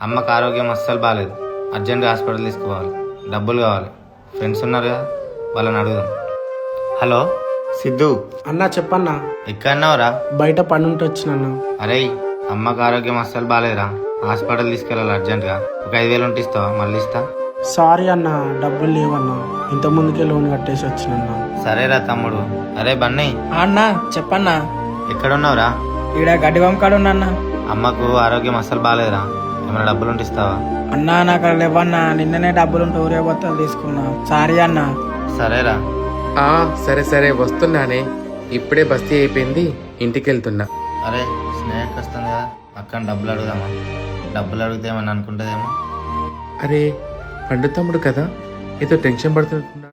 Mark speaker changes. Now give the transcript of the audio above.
Speaker 1: అమ్మకు ఆరోగ్యం అస్సలు బాగాలేదు, అర్జెంట్గా హాస్పిటల్ తీసుకోవాలి, డబ్బులు కావాలి. ఫ్రెండ్స్ ఉన్నారు కదా, వాళ్ళని అడుగుదాం. హలో సిద్ధు,
Speaker 2: అన్నా చెప్పన్నా.
Speaker 1: ఎక్కడన్నావురా?
Speaker 2: బయట పని ఉంటే వచ్చినన్నా.
Speaker 1: అరే అమ్మకు ఆరోగ్యం అస్సలు బాగాలేదురా, హాస్పిటల్ తీసుకెళ్ళాలి అర్జెంట్గా. ఒక 5,000 ఉంటే ఇస్తావా? మళ్ళీ ఇస్తా.
Speaker 2: సారీ అన్నా, డబ్బులు లేవన్నా, ఇంత ముందుకే లోన్ కట్టేసి వచ్చినన్నా.
Speaker 1: సరేరా తమ్ముడు. అరే బన్నీ,
Speaker 3: అన్నా చెప్పన్నా.
Speaker 1: ఎక్కడున్నావురా?
Speaker 3: ఈడ గడ్డివం కాడ ఉన్నా.
Speaker 1: అమ్మకు ఆరోగ్యం అస్సలు బాగాలేదురా, ఏమైనా డబ్బులు ఉంటే ఇస్తావా?
Speaker 3: అన్నా నాకు అక్కడ లేవన్నా, నిన్ననే డబ్బులుంటే ఊరే బొత్తలు తీసుకున్నా. సారీ అన్నా.
Speaker 1: సరేరా.
Speaker 4: సరే సరే వస్తున్నానే, ఇప్పుడే బస్తీ అయిపోయింది, ఇంటికి వెళ్తున్నా.
Speaker 1: అరే స్నేహకి వస్తుంది కదా, అక్కడ డబ్బులు అడుగుదామా? డబ్బులు అడిగితే ఏమన్నా అనుకుంటుందేమో.
Speaker 4: అరే పండు తమ్ముడు కదా, ఏదో టెన్షన్ పడుతున్నా.